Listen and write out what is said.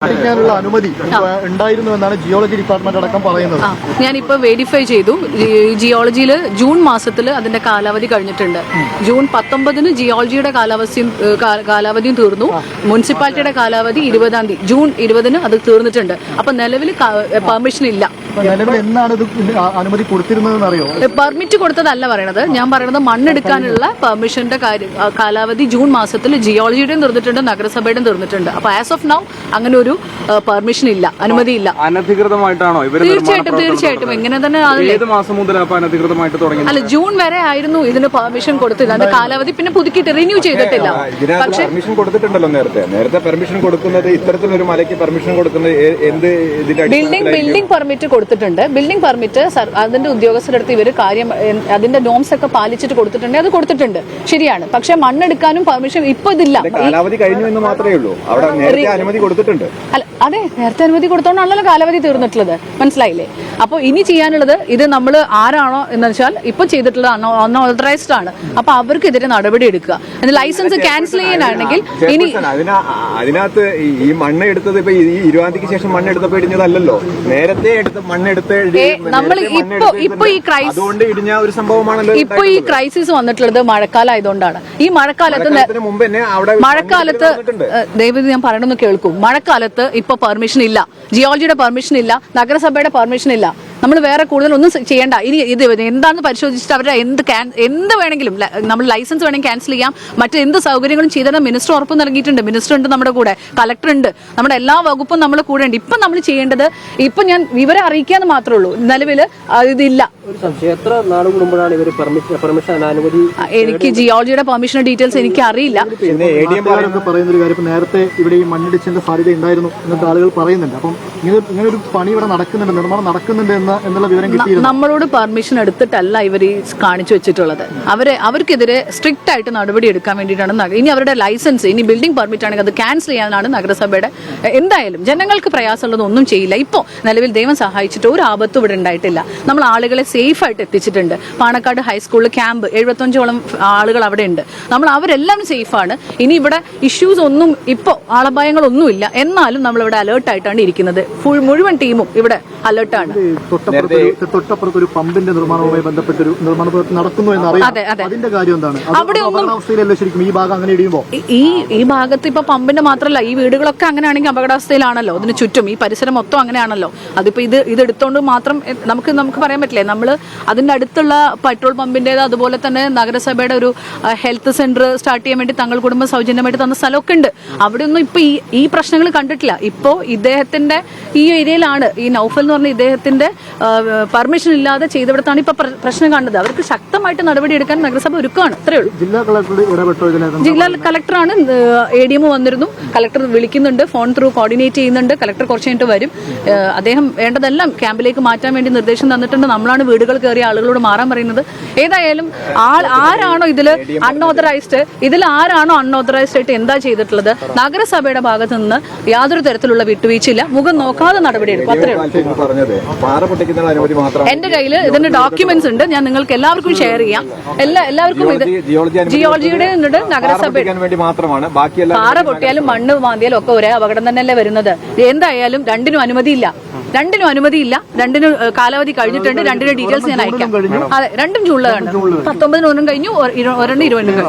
പഠിക്കാനുള്ള അനുമതി ഉണ്ടായിരുന്നു എന്നാണ് ജിയോളജി ഡിപ്പാർട്ട്മെന്റ് അടക്കം പറയുന്നത്. ഞാനിപ്പോൾ വെരിഫൈ ചെയ്തു. ജിയോളജിയിൽ ജൂൺ മാസത്തിൽ അതിന്റെ കാലാവധി കഴിഞ്ഞിട്ടുണ്ട്. ജൂൺ 19 ജിയോളജിയുടെ കാലാവധിയും തീർന്നു. മുനിസിപ്പാലിറ്റിയുടെ കാലാവധി 20-ാം തീയതി ജൂൺ 20 അത് തീർന്നിട്ടുണ്ട്. അപ്പൊ നിലവിൽ പെർമിഷൻ ഇല്ല. എന്നാണ് ഇത് അനുമതി കൊടുത്തിരുന്നതെന്ന് അറിയോ? പെർമിറ്റ് കൊടുത്തതല്ല പറയണത്. ഞാൻ പറയുന്നത് മണ്ണെടുക്കാനുള്ള പെർമിഷന്റെ കാലാവധി ജൂൺ മാസത്തിൽ ജിയോളജിയുടെയും തീർന്നിട്ടുണ്ട്, നഗരസഭയുടെയും തീർന്നിട്ടുണ്ട്. അപ്പൊ ആസ് ഓഫ് നൗ അങ്ങനെ ഒരു പെർമിഷൻ ഇല്ല, അനുമതി ഇല്ല. അനധികൃതമായിട്ടാണോ? തീർച്ചയായിട്ടും ഇങ്ങനെ തന്നെ. അല്ല, ജൂൺ വരെ ആയിരുന്നു ഇതിന് പെർമിഷൻ കൊടുത്തത്. അതിന്റെ കാലാവധി പിന്നെ പുതുക്കിയിട്ട് റിന്യൂ ചെയ്തിട്ടില്ല. പക്ഷേ പെർമിഷൻ കൊടുത്തിട്ടുണ്ടല്ലോ നേരത്തെ പെർമിഷൻ കൊടുക്കുന്നത് ഇത്തരത്തിലൊരു മലയ്ക്ക് പെർമിഷൻ കൊടുക്കുന്നത് എന്ത് ബിൽഡിംഗ് പെർമിറ്റ് കൊടുത്തിട്ടുണ്ട്. ബിൽഡിംഗ് പെർമിറ്റ് അതിന്റെ ഉദ്യോഗസ്ഥരുടെ അടുത്ത് ഇവർ കാര്യം അതിന്റെ നോംസ് ഒക്കെ പാലിച്ചിട്ട് കൊടുത്തിട്ടുണ്ട്. അത് കൊടുത്തിട്ടുണ്ട്, ശരിയാണ്. പക്ഷെ മണ്ണെടുക്കാനും പെർമിഷൻ ഇപ്പൊ ഇതില്ല. കാലാവധി കഴിഞ്ഞു എന്ന് മാത്രമേ ഉള്ളൂ. അവിടെ നേരത്തെ അനുമതി കൊടുത്തിട്ടുണ്ട്. അല്ല, അതെ, നേരത്തെ അനുമതി കൊടുത്തോണ്ടാണല്ലോ കാലാവധി തീർന്നിട്ടുള്ളത്. മനസ്സിലായില്ലേ? അപ്പൊ ഇനി ചെയ്യാനുള്ളത് ഇത് നമ്മൾ ആരാണോ എന്ന് വെച്ചാൽ ഇപ്പൊ ചെയ്തിട്ടുള്ളത് അൺഓതറൈസ്ഡ് ആണ്. അപ്പൊ അവർക്കെതിരെ നടപടി എടുക്കുക. ലൈസൻസ് ക്യാൻസൽ ചെയ്യാനാണെങ്കിൽ ഇനി അതിനകത്ത് ഈ മണ്ണ് എടുത്തത് ഇപ്പൊ ഈ 20-ാം തീയതിക്ക് ശേഷം മണ്ണ് എടുത്തപ്പോ ഇടിഞ്ഞതല്ലോ. നേരത്തെ നമ്മൾ ഇപ്പൊ ഈ ക്രൈസിസ് അതുകൊണ്ട് ഇടിഞ്ഞ ഒരു സംഭവമാണല്ലോ. ഇപ്പൊ ഈ ക്രൈസിസ് വന്നിട്ടുള്ളത് മഴക്കാലം ആയതുകൊണ്ടാണ്. ഈ മഴക്കാലത്ത് ദയവേദി ഞാൻ പറയണമെന്ന് കേൾക്കും. മഴക്കാലത്ത് ഇപ്പൊ പെർമിഷൻ ഇല്ല, ജിയോളജിയുടെ പെർമിഷൻ ഇല്ല, നഗരസഭയുടെ പെർമിഷൻ ഇല്ല. നമ്മൾ വേറെ കൂടുതൽ ഒന്നും ചെയ്യേണ്ട. ഇനി ഇത് എന്താണെന്ന് പരിശോധിച്ചിട്ട് അവരുടെ എന്ത് വേണമെങ്കിലും നമ്മൾ ലൈസൻസ് വേണമെങ്കിൽ ക്യാൻസൽ ചെയ്യാം. മറ്റെന്ത് സൗകര്യങ്ങളും ചെയ്തിട്ട് മിനിസ്റ്റർ ഉറപ്പ് നൽകിയിട്ടുണ്ട്. മിനിസ്റ്റർ ഉണ്ട് നമ്മുടെ കൂടെ, കളക്ടർ ഉണ്ട്, നമ്മുടെ എല്ലാ വകുപ്പും നമ്മുടെ കൂടെ ഉണ്ട്. ഇപ്പൊ നമ്മൾ ചെയ്യേണ്ടത് ഇപ്പൊ ഞാൻ വിവരം അറിയിക്കാന്ന് മാത്രമേ ഉള്ളൂ. നിലവിൽ ഇതില്ല. എനിക്ക് ജിയോളജിയുടെ പെർമിഷൻ ഡീറ്റെയിൽസ് എനിക്ക് അറിയില്ല. പറയുന്ന ഒരു കാര്യം, നേരത്തെ ഇവിടെ ഈ മണ്ണിടിച്ചിന്റെ സാധ്യത ഉണ്ടായിരുന്നു എന്നൊക്കെ ആളുകൾ പറയുന്നുണ്ട്. അപ്പം ഇങ്ങനെ ഒരു പണി ഇവിടെ നടക്കുന്നുണ്ട്, നിർമ്മാണം നടക്കുന്നുണ്ട് എന്നുള്ള വിവരം കിട്ടിയിരുന്നു. നമ്മളോട് പെർമിഷൻ എടുത്തിട്ടല്ല ഇവർ കാണിച്ചു വെച്ചിട്ടുള്ളത്. അവർക്കെതിരെ സ്ട്രിക്റ്റ് ആയിട്ട് നടപടി എടുക്കാൻ വേണ്ടിയിട്ടാണ്. ഇനി അവരുടെ ലൈസൻസ്, ഇനി ബിൽഡിംഗ് പെർമിറ്റ് ആണെങ്കിൽ അത് ക്യാൻസൽ ചെയ്യാനാണ് നഗരസഭയുടെ. എന്തായാലും ജനങ്ങൾക്ക് പ്രയാസമുള്ളത് ഒന്നും ചെയ്യില്ല. ഇപ്പോൾ നിലവിൽ ദൈവം സഹായിച്ചിട്ട് ഒരു ആപത്തും ഇവിടെ ഉണ്ടായിട്ടില്ല. നമ്മൾ ആളുകളെ സേഫ് ആയിട്ട് എത്തിച്ചിട്ടുണ്ട്. പാണക്കാട് ഹൈസ്കൂളിൽ ക്യാമ്പ് 75ഓളം ആളുകൾ അവിടെ ഉണ്ട്. അവരെല്ലാം സേഫാണ്. ഇനി ഇവിടെ ഇഷ്യൂസ് ഒന്നും ഇപ്പോൾ ആളപായങ്ങളൊന്നുമില്ല. എന്നാലും നമ്മളിവിടെ അലേർട്ടായിട്ടാണ് ഇരിക്കുന്നത്. മുഴുവൻ ടീമും ഇവിടെ അലേർട്ടാണ്. തൊട്ടപ്പുറത്ത് ഒരു പമ്പിന്റെ നിർമ്മാണവുമായി ബന്ധപ്പെട്ടൊരു നിർമ്മാണ പ്രവർത്തനം നടക്കുന്നു എന്നറിയാം. അതിന്റെ കാര്യം എന്താണ്? അവിടെ ശരിക്കും ഈ ഭാഗം അങ്ങനെ ഇടിയുമ്പോൾ ഈ ഭാഗത്ത് ഇപ്പൊ പമ്പിന്റെ മാത്രമല്ല, ഈ വീടുകളൊക്കെ അങ്ങനെയാണെങ്കിൽ അപകടാവസ്ഥയിലാണല്ലോ. അതിന് ചുറ്റും ഈ പരിസരം മൊത്തം അങ്ങനെയാണല്ലോ. അതിപ്പോ ഇത് എടുത്തോണ്ട് മാത്രം നമുക്ക് പറയാൻ പറ്റില്ലേ. നമ്മൾ അതിന്റെ അടുത്തുള്ള പെട്രോൾ പമ്പിന്റേത്, അതുപോലെ തന്നെ നഗരസഭയുടെ ഒരു ഹെൽത്ത് സെന്റർ സ്റ്റാർട്ട് ചെയ്യാൻ വേണ്ടി തങ്ങൾ കുടുംബം സൗജന്യമായിട്ട് തന്ന സ്ഥലമൊക്കെ ഉണ്ട്. അവിടെ ഒന്നും ഇപ്പൊ ഈ പ്രശ്നങ്ങൾ കണ്ടിട്ടില്ല. ഇപ്പോ ഇദ്ദേഹത്തിന്റെ ഈ ഏരിയയിലാണ് ഈ നൗഫൽ എന്ന് പറഞ്ഞ ഇദ്ദേഹത്തിന്റെ പെർമിഷൻ ഇല്ലാതെ ചെയ്തിടത്താണ് ഇപ്പൊ പ്രശ്നം കാണുന്നത്. അവർക്ക് ശക്തമായിട്ട് നടപടിയെടുക്കാൻ നഗരസഭ ഒരുക്കമാണ്. അത്രയേ ഉള്ളൂ. ജില്ലാ കളക്ടറാണ്. ADM വന്നിരുന്നു. കളക്ടർ വിളിക്കുന്നുണ്ട്, ഫോൺ ത്രൂ കോർഡിനേറ്റ് ചെയ്യുന്നുണ്ട്. കളക്ടർ കുറച്ച് കഴിഞ്ഞിട്ട് വരും. അദ്ദേഹം വേണ്ടതെല്ലാം ക്യാമ്പിലേക്ക് മാറ്റാൻ വേണ്ടി നിർദ്ദേശം തന്നിട്ടുണ്ട്. നമ്മളാണ് വീടുകൾ കയറിയ ആളുകളോട് മാറാൻ പറയുന്നത്. ഏതായാലും ആരാണോ ഇതിൽ ആരാണോ അൺഓതറൈസ്ഡ് ആയിട്ട് എന്താ ചെയ്തിട്ടുള്ളത്, നഗരസഭയുടെ ഭാഗത്ത് നിന്ന് യാതൊരു തരത്തിലുള്ള വിട്ടുവീഴ്ചയില്ല. മുഖം നോക്കാതെ നടപടിയെടുക്കും. അത്രേ ഉള്ളൂ. എന്റെ കയ്യിൽ ഇതിന്റെ ഡോക്യുമെന്റ്സ് ഉണ്ട്. ഞാൻ നിങ്ങൾക്ക് എല്ലാവർക്കും ഷെയർ ചെയ്യാം. എല്ലാവർക്കും ഇത് ജിയോളജിയുടെ നഗരസഭയുടെ പാറ പൊട്ടിയാലും മണ്ണ് മാന്തിയാലും ഒക്കെ ഒരേ അപകടം തന്നെയല്ലേ വരുന്നത്. എന്തായാലും രണ്ടിനും അനുമതിയില്ല. രണ്ടിനും കാലാവധി കഴിഞ്ഞിട്ടുണ്ട്. രണ്ടിന്റെ ഡീറ്റെയിൽസ് ഞാൻ അയക്കാം. അതെ, രണ്ടും ജൂണിലാണ്. 19 കഴിഞ്ഞു, 20 കഴിഞ്ഞു.